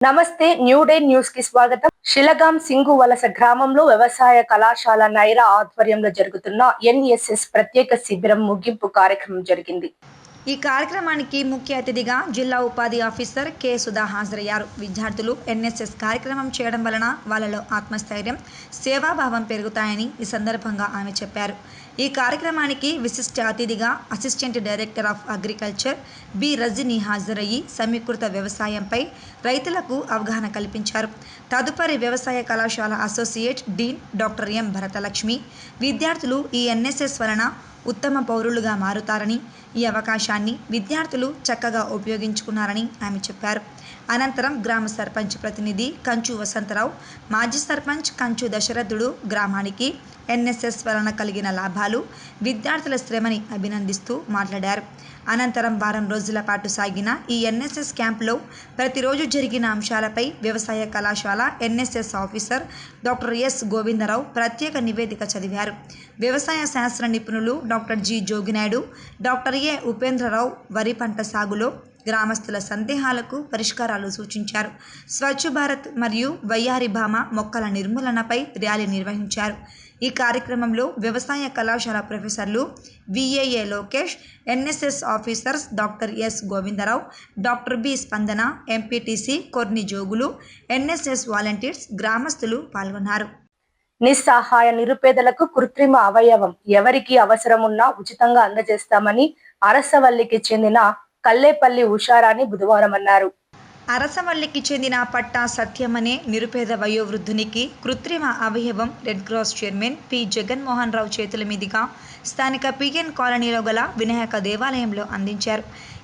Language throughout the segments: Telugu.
నమస్తే న్యూ డే న్యూస్ కి స్వాగతం. శిలగాం సింగు వలస గ్రామంలో వ్యవసాయ కళాశాల నైరా ఆధ్వర్యంలో జరుగుతున్న ఎన్ఎస్ఎస్ ప్రత్యేక శిబిరం ముగింపు కార్యక్రమం జరిగింది. ఈ కార్యక్రమానికి ముఖ్య అతిథిగా జిల్లా ఉపాధి ఆఫీసర్ కె సుధా హాజరయ్యారు. విద్యార్థులు ఎన్ఎస్ఎస్ కార్యక్రమం చేయడం వలన వాళ్ళలో ఆత్మస్థైర్యం, సేవాభావం పెరుగుతాయని ఈ సందర్భంగా ఆమె చెప్పారు. ఈ కార్యక్రమానికి విశిష్ట అతిథిగా assistant director of agriculture B Rajini హాజరయ్యి సమీకృత వ్యవసాయంపై రైతులకు అవగాహన కల్పించారు. తదుపరి వ్యవసాయ కళాశాల associate dean doctor M Bharatalakshmi విద్యార్థులు ఈ ఎన్ఎస్ఎస్ వలన ఉత్తమ పౌరులుగా మారుతారని, ఈ అవకాశాన్ని విద్యార్థులు చక్కగా ఉపయోగించుకున్నారని ఆమె చెప్పారు. అనంతరం గ్రామ సర్పంచ్ ప్రతినిధి కంచు వసంతరావు, మాజీ సర్పంచ్ కంచు దశరథుడు గ్రామానికి ఎన్ఎస్ఎస్ వలన కలిగిన లాభాలు, విద్యార్థుల శ్రమని అభినందిస్తూ మాట్లాడారు. అనంతరం వారం రోజుల పాటు సాగిన ఈ ఎన్ఎస్ఎస్ క్యాంపులో ప్రతిరోజు జరిగిన అంశాలపై వ్యవసాయ కళాశాల NSS officer doctor S Govindarao ప్రత్యేక నివేదిక చదివారు. వ్యవసాయ శాస్త్ర నిపుణులు doctor G Joginaidu, doctor A Upendrarao వరి పంట సాగులో గ్రామస్తుల సందేహాలకు పరిష్కారాలు సూచించారు. స్వచ్ఛ భారత్ మరియు వయ్యారి భామ మొక్కల నిర్మూలనపై ర్యాలీ నిర్వహించారు. ఈ కార్యక్రమంలో వ్యవసాయ కళాశాల ప్రొఫెసర్లు విఏఏ Lokesh, NSS officers doctor S Govindarao, doctor B Spandana, MPTC Korni Jogulu, NSS volunteers, గ్రామస్తులు పాల్గొన్నారు. నిస్సహాయ నిరుపేదలకు కృత్రిమ అవయవం ఎవరికి అవసరమున్నా ఉచితంగా అందజేస్తామని అరసవల్లికి చెందిన కల్లేపల్లి ఉషారాణి బుధవారం అన్నారు. అరసవల్లికి చెందిన పట్టా సత్యం అనే నిరుపేద వయోవృద్ధునికి కృత్రిమ అవయవం red cross chairman P Jaganmohan Rao చేతుల మీదుగా స్థానిక పిఎన్ కాలనీలో గల వినాయక దేవాలయంలో అందించారు.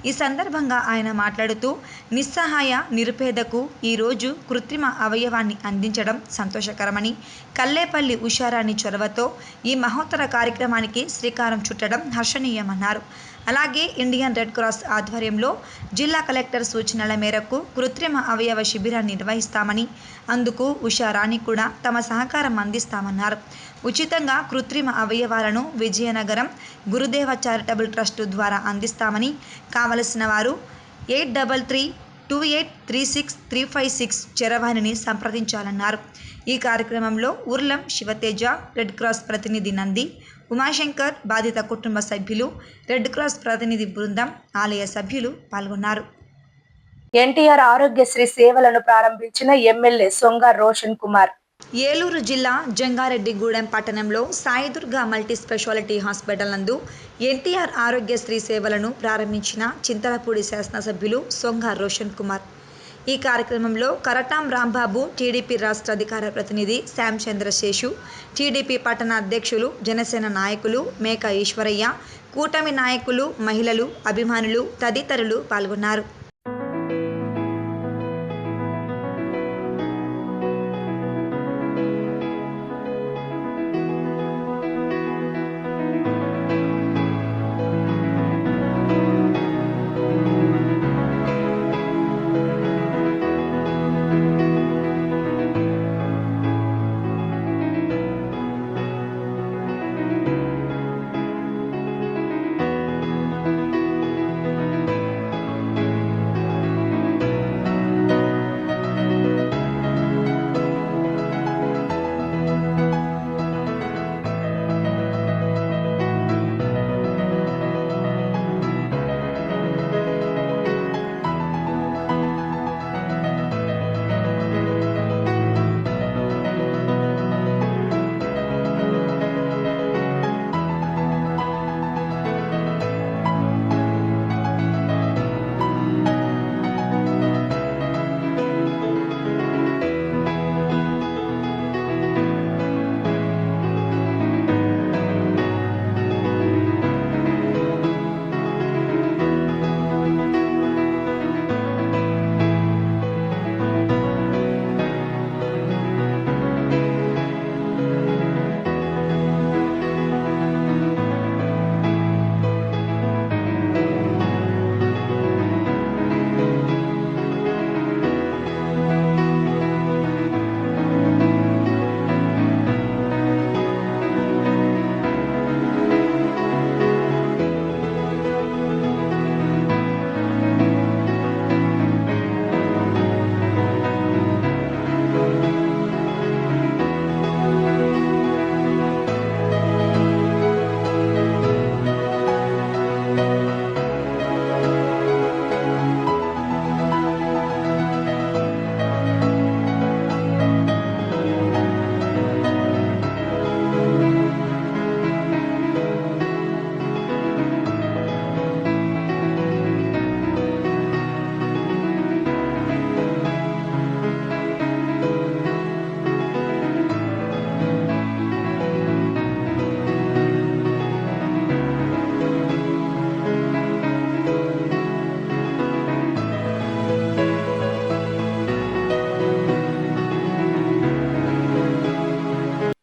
ఈ సందర్భంగా ఆయన మాట్లాడుతూ, నిస్సహాయ నిరుపేదకు ఈరోజు కృత్రిమ అవయవాన్ని అందించడం సంతోషకరమని, కల్లేపల్లి ఉషారాణి చొరవతో ఈ మహోత్తర కార్యక్రమానికి శ్రీకారం చుట్టడం హర్షణీయమన్నారు. అలాగే ఇండియన్ రెడ్ క్రాస్ ఆధ్వర్యంలో జిల్లా కలెక్టర్ సూచనల మేరకు కృత్రిమ అవయవ శిబిరాన్ని నిర్వహిస్తామని, అందుకు ఉషారాణి కూడా తమ సహకారం అందిస్తామన్నారు. ఉచితంగా కృత్రిమ అవయవాలను విజయనగరం గురుదేవ చారిటబుల్ ట్రస్ట్ ద్వారా అందిస్తామని, కావలసిన వారు 8332836356 చరవాణిని సంప్రదించాలన్నారు. ఈ కార్యక్రమంలో ఉర్లం శివతేజ, రెడ్ క్రాస్ ప్రతినిధి నంది, ఉమాశంకర్, బాధిత కుటుంబ సభ్యులు, రెడ్ క్రాస్ ప్రతినిధి బృందం, ఆలయ సభ్యులు పాల్గొన్నారు. ఎన్టీఆర్ ఆరోగ్యశ్రీ సేవలను ప్రారంభించిన ఎమ్మెల్యే సొంగ రోషన్ కుమార్. ఏలూరు జిల్లా జంగారెడ్డిగూడెం పట్టణంలో సాయిదుర్గ మల్టీ స్పెషాలిటీ హాస్పిటల్ నందు ఎన్టీఆర్ ఆరోగ్యశ్రీ సేవలను ప్రారంభించిన చింతలపూడి శాసనసభ్యులు సొంగ రోషన్ కుమార్. ఈ కార్యక్రమంలో కరటాం రాంబాబు, టీడీపీ రాష్ట్ర అధికార ప్రతినిధి శ్యామ్ చంద్రశేషు, టీడీపీ పట్టణ అధ్యక్షులు, జనసేన నాయకులు మేక ఈశ్వరయ్య, కూటమి నాయకులు, మహిళలు, అభిమానులు తదితరులు పాల్గొన్నారు.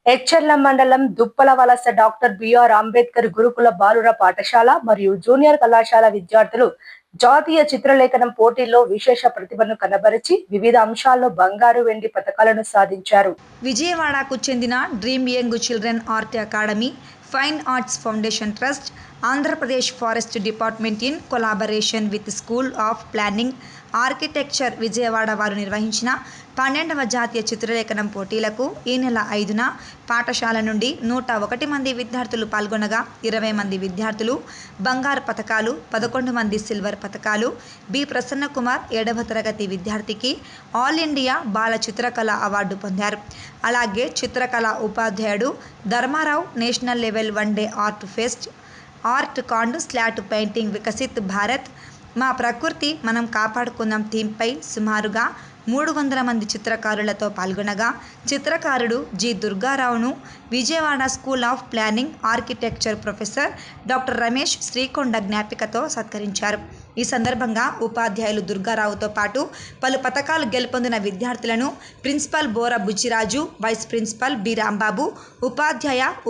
ఎచ్చెర్ల మండలం దుప్పలవలస డాక్టర్ బిఆర్ అంబేద్కర్ గురుకుల బాలుర పాఠశాల మరియు జూనియర్ కళాశాల విద్యార్థులు జాతీయ చిత్రలేఖనం పోటీల్లో విశేష ప్రతిభను కనబరిచి వివిధ అంశాల్లో బంగారు, వెండి పతకాలను సాధించారు. విజయవాడకు చెందిన dream young children art academy, fine arts foundation trust, Andhra Pradesh forest department in collaboration with school of planning, architecture Vijayawada వారు నిర్వహించిన 12వ జాతీయ చిత్రలేఖనం పోటీలకు ఈ నెల 5న పాఠశాల నుండి 101 మంది విద్యార్థులు పాల్గొనగా 20 మంది విద్యార్థులు బంగారు పతకాలు, 11 మంది సిల్వర్ పతకాలు, బి ప్రసన్న కుమార్ 7వ తరగతి విద్యార్థికి ఆల్ ఇండియా బాల చిత్రకళ అవార్డు పొందారు. అలాగే చిత్రకళ ఉపాధ్యాయుడు Dharmarao national level one day art pest, art can't slot painting Viksit Bharat, మా ప్రకృతి మనం కాపాడుకుందాం థీమ్పై సుమారుగా 300 మంది చిత్రకారులతో పాల్గొనగా చిత్రకారుడు జి దుర్గారావును Vijayawada school of planning architecture professor doctor Ramesh Srikonda జ్ఞాపికతో సత్కరించారు. ఈ సందర్భంగా ఉపాధ్యాయులు దుర్గారావుతో పాటు పలు పతకాలు గెలుపొందిన విద్యార్థులను principal Bora Buchiraju, vice principal B Rambabu,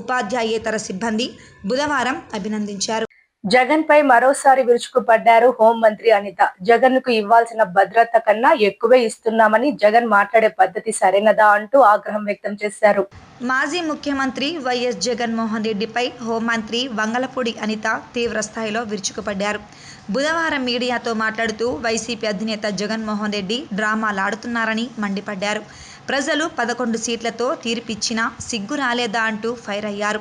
ఉపాధ్యాయేతర సిబ్బంది బుధవారం అభినందించారు. జగన్ పై మరోసారి విరుచుకుపడ్డారు హోంమంత్రి అనిత. జగన్ కు ఇవ్వాల్సిన భద్రత కన్నా ఎక్కువే ఇస్తున్నామని, జగన్ మాట్లాడే పద్ధతి సరైనదా అంటూ ఆగ్రహం వ్యక్తం చేశారు. మాజీ ముఖ్యమంత్రి వైఎస్ జగన్మోహన్ రెడ్డిపై హోంమంత్రి వంగలపూడి అనిత తీవ్ర స్థాయిలో విరుచుకుపడ్డారు. బుధవారం మీడియాతో మాట్లాడుతూ వైసీపీ అధినేత జగన్మోహన్ రెడ్డి డ్రామాలాడుతున్నారని మండిపడ్డారు. ప్రజలు 11 సీట్లతో తీర్పిచ్చినా సిగ్గు రాలేదా అంటూ ఫైర్ అయ్యారు.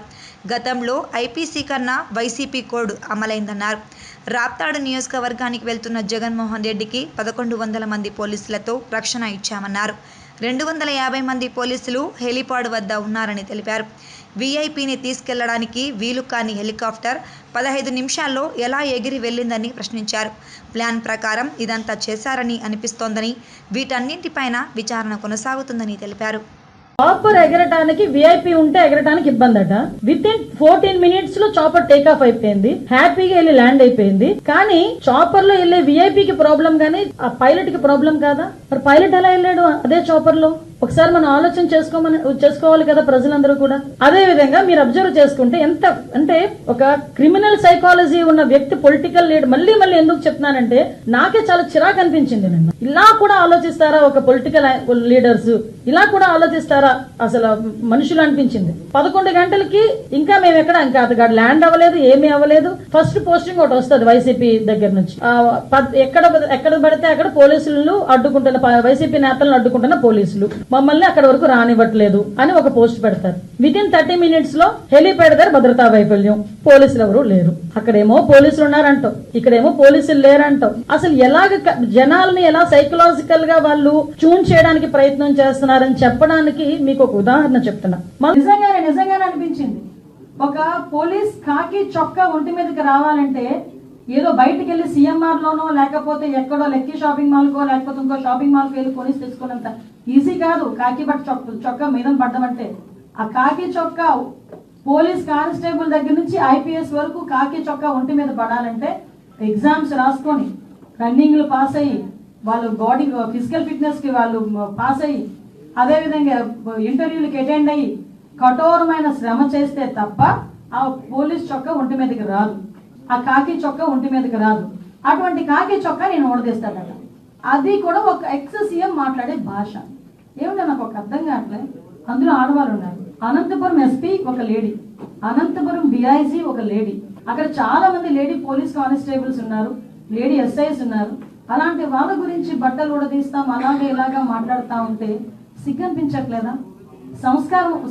గతంలో ఐపీసీ కన్నా వైసీపీ కోడ్ అమలైందన్నారు. రాప్తాడు నియోజకవర్గానికి వెళ్తున్న జగన్మోహన్ రెడ్డికి 1100 మంది పోలీసులతో రక్షణ ఇచ్చామన్నారు. 250 మంది పోలీసులు హెలిపాడ్ వద్ద ఉన్నారని తెలిపారు. వీఐపీని తీసుకెళ్లడానికి వీలు కాని హెలికాప్టర్ 15 నిమిషాల్లో ఎలా ఎగిరి వెళ్ళిందని ప్రశ్నించారు. ప్లాన్ ప్రకారం ఇదంతా చేశారని అనిపిస్తోందని, వీటన్నింటిపైన విచారణ కొనసాగుతుందని తెలిపారు. చాపర్ ఎగరటానికి విఐపీ ఉంటే ఎగరటానికి ఇబ్బంది అట. విత్ ఇన్ 14 మినిట్స్ లో చాపర్ టేక్ ఆఫ్ అయిపోయింది, హ్యాపీగా వెళ్ళి ల్యాండ్ అయిపోయింది. కానీ చాపర్ లో వెళ్ళే విఐపీకి ప్రాబ్లం గానీ ఆ పైలట్ కి ప్రాబ్లం కాదా? మరి పైలట్ ఎలా వెళ్ళాడు అదే చాపర్ లో? ఒకసారి మనం ఆలోచన చేసుకోవాలి కదా ప్రజలందరూ కూడా. అదే విధంగా మీరు అబ్జర్వ్ చేసుకుంటే ఎంత అంటే ఒక క్రిమినల్ సైకాలజీ ఉన్న వ్యక్తి పొలిటికల్ లీడర్, మళ్ళీ ఎందుకు చెప్తున్నానంటే నాకే చాలా చిరాకు అనిపించింది. నిన్న ఇలా కూడా ఆలోచిస్తారా ఒక పొలిటికల్ లీడర్స్? ఇలా కూడా ఆలోచిస్తారా అసలు మనుషులు అనిపించింది. 11 గంటలకి ఇంకా మేము ఇంకా అతగాడు ల్యాండ్ అవ్వలేదు, ఏమీ అవ్వలేదు. ఫస్ట్ పోస్టింగ్ ఒకటి వస్తుంది వైసీపీ దగ్గర నుంచి. ఎక్కడ పడితే అక్కడ పోలీసులు అడ్డుకుంటున్న, వైసీపీ నేతలను అడ్డుకుంటున్న పోలీసులు మమ్మల్ని అక్కడ వరకు రానివ్వట్లేదు అని ఒక పోస్ట్ పెడతారు. విత్ ఇన్ 30 మినిట్స్ లో హెలిప్యాడ్ దగ్గర భద్రతా వైఫల్యం, పోలీసులు ఎవరు లేరు. అక్కడేమో పోలీసులు ఉన్నారంటాం, ఇక్కడేమో పోలీసులు లేరంటాం. అసలు ఎలాగ జనాల్ని ఎలా సైకలాజికల్ గా వాళ్ళు ట్యూన్ చేయడానికి ప్రయత్నం చేస్తున్నారని చెప్పడానికి మీకు ఒక ఉదాహరణ చెప్తున్నా. నిజంగానే అనిపించింది. ఒక పోలీస్ కాకి చొక్కా ఒంటి మీదకి రావాలంటే ఏదో బయటకు వెళ్ళి సిఎంఆర్ లోనో లేకపోతే ఎక్కడో లెక్కీ షాపింగ్ మాల్ కో లేకపోతే ఇంకో షాపింగ్ మాల్ కి వెళ్ళి కొని తెచ్చుకున్నంత ఈజీ కాదు. కాకి బట్ చొక్కా మీద పడ్డం అంటే ఆ కాకి చొక్కా పోలీస్ కానిస్టేబుల్ దగ్గర నుంచి ఐపీఎస్ వరకు కాకి చొక్కా ఒంటి మీద పడాలంటే ఎగ్జామ్స్ రాసుకొని రన్నింగ్లు పాస్ అయ్యి వాళ్ళు బాడీ ఫిజికల్ ఫిట్నెస్ కి వాళ్ళు పాస్ అయ్యి అదేవిధంగా ఇంటర్వ్యూలకి అటెండ్ అయ్యి కఠోరమైన శ్రమ చేస్తే తప్ప ఆ పోలీస్ చొక్కా ఒంటి మీదకి రాదు, ఆ కాకి చొక్కా ఒంటి మీదకి రాదు. అటువంటి కాకి చొక్కా నేను ఓడదీస్తాడట. అది కూడా ఒక ఎక్స్ సీఎం మాట్లాడే భాష ఏమిటో నాకు ఒక అర్థం కావట్లేదు. అందులో ఆడవాళ్ళు ఉన్నారు. అనంతపురం ఎస్పీ ఒక లేడీ, అనంతపురం డిఐజీ ఒక లేడీ, అక్కడ చాలా మంది లేడీ పోలీస్ కానిస్టేబుల్స్ ఉన్నారు, లేడీ ఎస్ఐస్ ఉన్నారు. అలాంటి వాళ్ళ గురించి బట్టలు ఊడదీస్తాం అలాగే ఇలాగా మాట్లాడుతూ ఉంటే సిగ్గనిపించట్లేదా?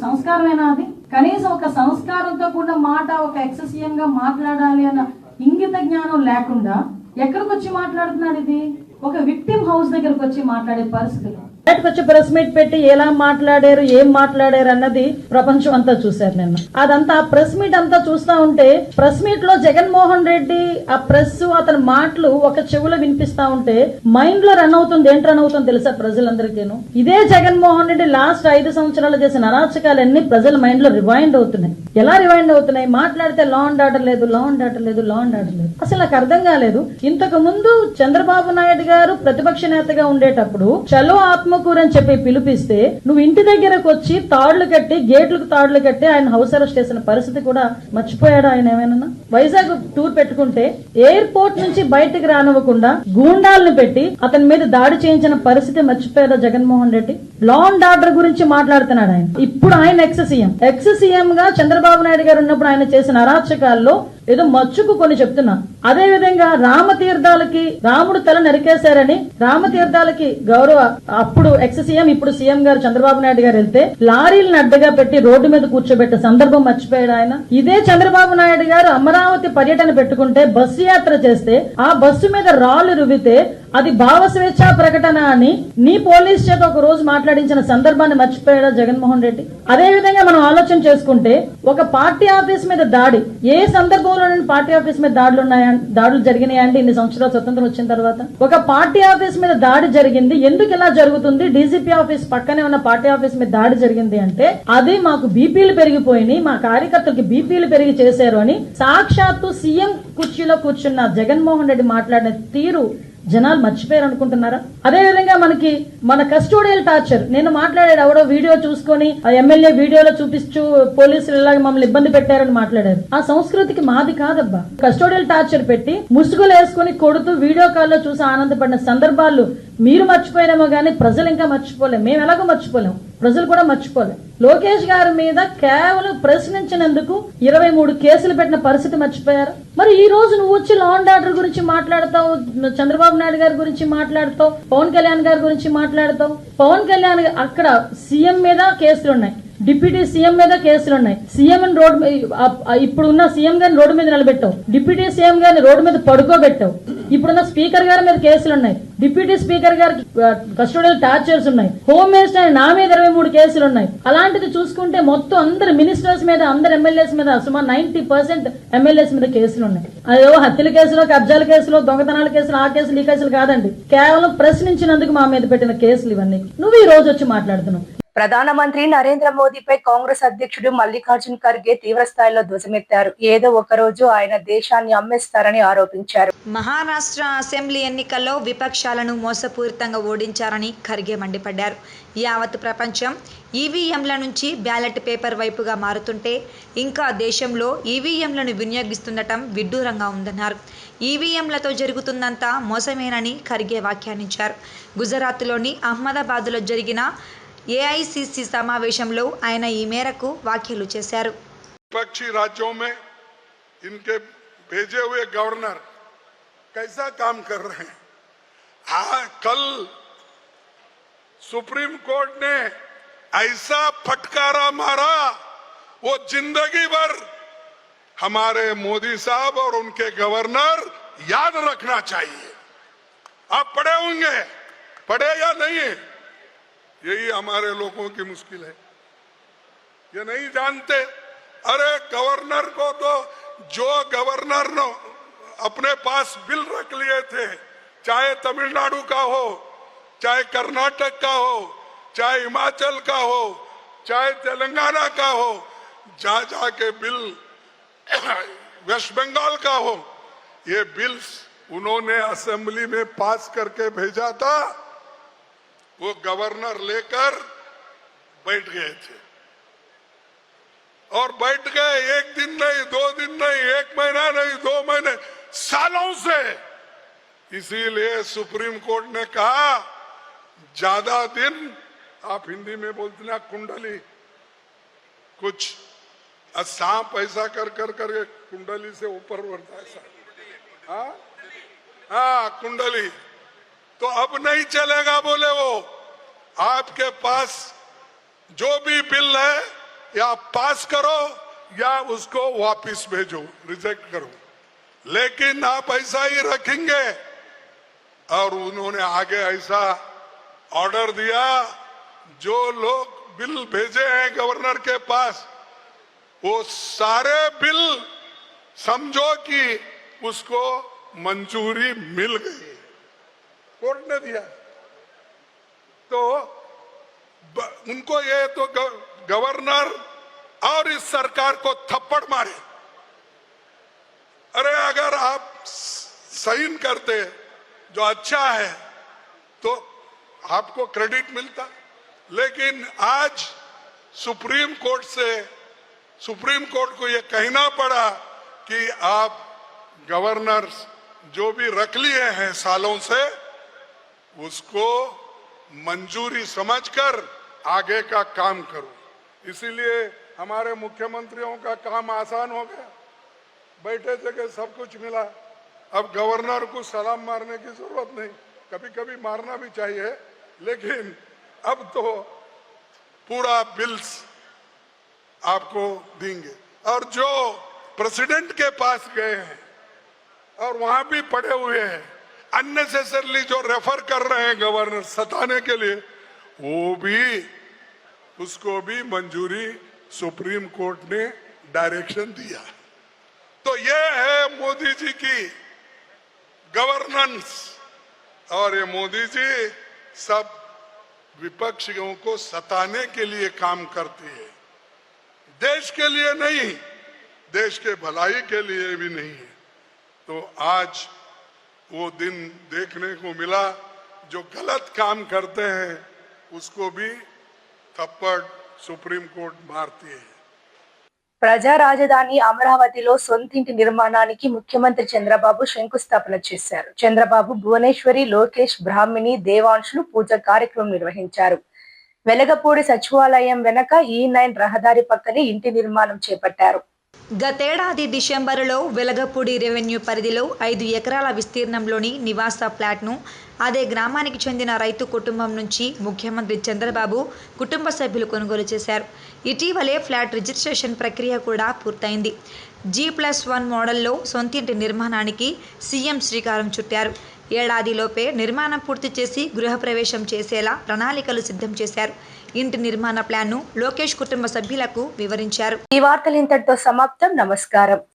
సంస్కారమేనా అది? కనీసం ఒక సంస్కారంతో కూడిన మాట ఒక ఎక్స్ సీఎం గా మాట్లాడాలి అన్న ఇంగిత జ్ఞానం లేకుండా ఎక్కడికి వచ్చి మాట్లాడుతున్నాడు? ఇది ఒక విక్టిమ్ హౌస్ దగ్గరకు వచ్చి మాట్లాడే పరిస్థితులు. బయటకు వచ్చి ప్రెస్ మీట్ పెట్టి ఎలా మాట్లాడారు, ఏం మాట్లాడారు అన్నది ప్రపంచం అంతా చూశారు నిన్న. అదంతా ప్రెస్ మీట్ అంతా చూస్తా ఉంటే ప్రెస్ మీట్ లో జగన్మోహన్ రెడ్డి ఆ ప్రెస్ అతని మాటలు ఒక చెవులో వినిపిస్తా ఉంటే మైండ్ లో రన్ అవుతుంది. ఏంటి రన్ అవుతుంది తెలుసా ప్రజలందరికీను? ఇదే జగన్మోహన్ రెడ్డి లాస్ట్ 5 సంవత్సరాలు చేసిన అరాచకాలన్నీ ప్రజల మైండ్ లో రివైండ్ అవుతున్నాయి. ఎలా రివైండ్ అవుతున్నాయి? మాట్లాడితే లా అండ్ ఆర్డర్ లేదు, లా అండ్ ఆర్డర్ లేదు, లా అండ్ ఆర్డర్ లేదు. అసలు నాకు అర్థం కాలేదు. ఇంతకు ముందు చంద్రబాబు నాయుడు గారు ప్రతిపక్ష నేతగా ఉండేటప్పుడు చలో ఆత్మకూరు అని చెప్పి పిలిపిస్తే నువ్వు ఇంటి దగ్గరకు వచ్చి తాళ్లు కట్టి గేట్లకు తాళ్లు కట్టి ఆయన హౌస్ అరెస్ట్ చేసిన పరిస్థితి కూడా మర్చిపోయాడు ఆయన ఏమైనా? వైజాగ్ టూర్ పెట్టుకుంటే ఎయిర్పోర్ట్ నుంచి బయటకు రానివ్వకుండా గూండాలను పెట్టి అతని మీద దాడి చేయించిన పరిస్థితి మర్చిపోయారా Jaganmohan Reddy? Law and order గురించి మాట్లాడుతున్నాడు ఆయన. ఇప్పుడు ఆయన ఎక్స్ సీఎం గా చంద్రబాబు నాయుడు గారు ఉన్నప్పుడు ఆయన చేసిన అరాచకాల్లో ఏదో మచ్చుకు కొన్ని చెప్తున్నా. అదే విధంగా రామతీర్థాలకి రాముడు తల నరికేశారని రామతీర్థాలకి గౌరవ అప్పుడు ఎక్స్ సీఎం ఇప్పుడు సీఎం గారు చంద్రబాబు నాయుడు గారు వెళ్తే లారీలను అడ్డగా పెట్టి రోడ్డు మీద కూర్చోబెట్టే సందర్భం మర్చిపోయాడు ఆయన. ఇదే చంద్రబాబు నాయుడు గారు అమరావతి పర్యటన పెట్టుకుంటే బస్సు యాత్ర చేస్తే ఆ బస్సు మీద రాళ్లు రువితే అది భావ స్వేచ్ఛా ప్రకటన అని నీ పోలీస్ చేత ఒక రోజు మాట్లాడించిన సందర్భాన్ని మర్చిపోయాడా జగన్మోహన్ రెడ్డి? అదే విధంగా మనం ఆలోచన చేసుకుంటే ఒక పార్టీ ఆఫీస్ మీద దాడి ఏ సందర్భంలో పార్టీ ఆఫీస్ మీద దాడులు జరిగినాయంటే ఇన్ని సంవత్సరాలు స్వతంత్రం వచ్చిన తర్వాత ఒక పార్టీ ఆఫీస్ మీద దాడి జరిగింది. ఎందుకు ఇలా జరుగుతుంది? డీజీపీ ఆఫీస్ పక్కనే ఉన్న పార్టీ ఆఫీస్ మీద దాడి జరిగింది అంటే అది మాకు బీపీలు పెరిగిపోయినాయి, మా కార్యకర్తలకి బీపీలు పెరిగి చేశారు అని సాక్షాత్తు సీఎం కుర్చీలో కూర్చున్న జగన్మోహన్ రెడ్డి మాట్లాడిన తీరు జనాలు మర్చిపోయారు అనుకుంటున్నారా? అదే విధంగా మన కస్టోడియల్ టార్చర్ నేను మాట్లాడాడు ఎవడో వీడియో చూసుకొని ఆ ఎమ్మెల్యే వీడియోలో చూపిస్తూ పోలీసులు ఇలాగ మమ్మల్ని ఇబ్బంది పెట్టారని మాట్లాడారు. ఆ సంస్కృతికి మాది కాదబ్బా. కస్టోడియల్ టార్చర్ పెట్టి ముసుగులు వేసుకుని కొడుతూ వీడియో కాల్లో చూసి ఆనందపడిన సందర్భాలు మీరు మర్చిపోయారేమో గానీ ప్రజలు ఇంకా మర్చిపోలేం. మేము ఎలాగో మర్చిపోలేం, ప్రజలు కూడా మర్చిపోలేం. లోకేష్ గారి మీద కేవలం ప్రశ్నించినందుకు 23 కేసులు పెట్టిన పరిస్థితి మర్చిపోయారు. మరి ఈ రోజు నువ్వు వచ్చి లా అండ్ ఆర్డర్ గురించి మాట్లాడతావు, చంద్రబాబు నాయుడు గారి గురించి మాట్లాడతావు, పవన్ కళ్యాణ్ గారి గురించి మాట్లాడతావు. పవన్ కళ్యాణ్ అక్కడ సీఎం మీద కేసులు ఉన్నాయి, డిప్యూటీ సీఎం మీద కేసులు ఉన్నాయి. సీఎం ఇప్పుడున్న సీఎం గారిని రోడ్డు మీద నిలబెట్టావు, డిప్యూటీ సీఎం గారిని రోడ్డు మీద పడుకోబెట్టావు. ఇప్పుడున్న స్పీకర్ గారి మీద కేసులు ఉన్నాయి, డిప్యూటీ స్పీకర్ గారికి కస్టోడియల్ టార్చర్స్ ఉన్నాయి, హోమ్ మినిస్టర్ నా మీద 23 కేసులు ఉన్నాయి. అలాంటిది చూసుకుంటే మొత్తం అందరు మినిస్టర్స్ మీద అందరు ఎమ్మెల్యేస్ మీద సుమారు 90% ఎమ్మెల్యేస్ మీద కేసులు ఉన్నాయి. అదో హత్యల కేసులో, కబ్జాల కేసులో, దొంగతనాల కేసులు, ఆ కేసులు ఈ కేసులు కాదండి, కేవలం ప్రశ్నించినందుకు మా మీద పెట్టిన కేసులు ఇవన్నీ. నువ్వు ఈ రోజు వచ్చి మాట్లాడుతున్నావు. ప్రధానమంత్రి నరేంద్ర మోదీపై కాంగ్రెస్ అధ్యక్షుడు మల్లికార్జున్ ఖర్గే తీవ్ర స్థాయిలో ధ్వజమెత్తారు. ఏదో ఒక రోజు ఆయన దేశాన్ని అమ్మేస్తారని ఆరోపించారు. మహారాష్ట్ర అసెంబ్లీ ఎన్నికల్లో విపక్షాలను మోసపూరితంగా ఓడించారని ఖర్గే మండిపడ్డారు. యావత్ ప్రపంచం ఈవీఎంల నుంచి బ్యాలెట్ పేపర్ వైపుగా మారుతుంటే ఇంకా దేశంలో ఈవీఎంలను వినియోగిస్తుండటం విడ్డూరంగా ఉందన్నారు. ఈవీఎంలతో జరుగుతుందంతా మోసమేనని ఖర్గే వ్యాఖ్యానించారు. గుజరాత్లోని అహ్మదాబాద్లో జరిగిన ఏఐసిసి సమావేశంలో ఆయన ఈ మేరకు వ్యాఖ్యలు చేశారు. विपक्षी राज्यों में इनके भेजे हुए गवर्नर कैसा काम कर रहे हैं? कल सुप्रीम कोर्ट ने ऐसा फटकारा मारा, वो जिंदगी भर हमारे मोदी साहब और उनके गवर्नर याद रखना चाहिए. आप पढ़े होंगे, पढ़े या नहीं? यही हमारे लोगों की मुश्किल है, ये नहीं जानते. अरे गवर्नर को तो जो गवर्नर ने अपने पास बिल रख लिए थे, चाहे तमिलनाडु का हो, चाहे कर्नाटक का हो, चाहे हिमाचल का हो, चाहे तेलंगाना का हो, जा जाके बिल वेस्ट बंगाल का हो, ये बिल्स उन्होंने असेंबली में पास करके भेजा था. वो गवर्नर लेकर बैठ गए थे और बैठ गए. एक दिन नहीं, 2 दिन नहीं, 1 महीना नहीं, 2 महीने, सालों से. इसीलिए सुप्रीम कोर्ट ने कहा ज्यादा दिन, आप हिंदी में बोलते ना कुंडली, कुछ सांप ऐसा कर कर कर कुंडली से ऊपर बढ़ता है. हाँ कुंडली तो अब नहीं चलेगा. बोले वो आपके पास जो भी बिल है या पास करो या उसको वापस भेजो, रिजेक्ट करो, लेकिन आप ऐसा ही रखेंगे. और उन्होंने आगे ऐसा ऑर्डर दिया, जो लोग बिल भेजे हैं गवर्नर के पास, वो सारे बिल समझो कि उसको मंजूरी मिल गई, कोर्ट ने दिया. तो उनको ये तो गवर्नर और इस सरकार को थप्पड़ मारे. अरे अगर आप साइन करते जो अच्छा है तो आपको क्रेडिट मिलता, लेकिन आज सुप्रीम कोर्ट को यह कहना पड़ा कि आप गवर्नर जो भी रख लिए हैं सालों से उसको मंजूरी समझकर आगे का काम करो। इसीलिए हमारे मुख्यमंत्रियों का काम आसान हो गया, बैठे जगह सब कुछ मिला। अब गवर्नर को सलाम मारने की जरूरत नहीं, कभी कभी मारना भी चाहिए, लेकिन अब तो पूरा बिल्स आपको देंगे। और जो प्रेसिडेंट के पास गए हैं और वहां भी पड़े हुए हैं, अननेसेसरली जो रेफर कर रहे हैं गवर्नर सताने के लिए, वो भी उसको भी मंजूरी सुप्रीम कोर्ट ने डायरेक्शन दिया। तो ये है मोदी जी की गवर्नेंस। और ये मोदी जी सब विपक्षियों को सताने के लिए काम करती है, देश के लिए नहीं, देश के भलाई के लिए भी नहीं है। तो आज वो दिन देखने को मिला, जो गलत काम करते हैं उसको भी थप्पड़ सुप्रीం కోర్ట్ मारती है। ప్రజా రాజధాని అమరావతిలో సొంతింటి నిర్మాణానికి ముఖ్యమంత్రి చంద్రబాబు శంకుస్థాపన చేశారు. చంద్రబాబు భువనేశ్వరి, లోకేష్, బ్రాహ్మిణి, దేవాంశులు పూజ కార్యక్రమం నిర్వహించారు. వెలగపూడి సచివాలయం వెనక E9 రహదారి పక్కనే ఇంటి నిర్మాణం చేపట్టారు. గతేడాది డిసెంబరులో వెలగపూడి రెవెన్యూ పరిధిలో 5 ఎకరాల విస్తీర్ణంలోని నివాస ఫ్లాట్ను అదే గ్రామానికి చెందిన రైతు కుటుంబం నుంచి ముఖ్యమంత్రి చంద్రబాబు కుటుంబ సభ్యులు కొనుగోలు చేశారు. ఇటీవలే ఫ్లాట్ రిజిస్ట్రేషన్ ప్రక్రియ కూడా పూర్తయింది. G+1 మోడల్లో సొంతింటి నిర్మాణానికి సీఎం శ్రీకారం చుట్టారు. ఏడాదిలోపే నిర్మాణం పూర్తి చేసి గృహప్రవేశం చేసేలా ప్రణాళికలు సిద్ధం చేశారు. ఇంటి నిర్మాణ ప్లాన్ను లోకేష్ కుటుంబ సభ్యులకు వివరించారు. ఈ వార్తలు ఇంతటితో సమాప్తం. నమస్కారం.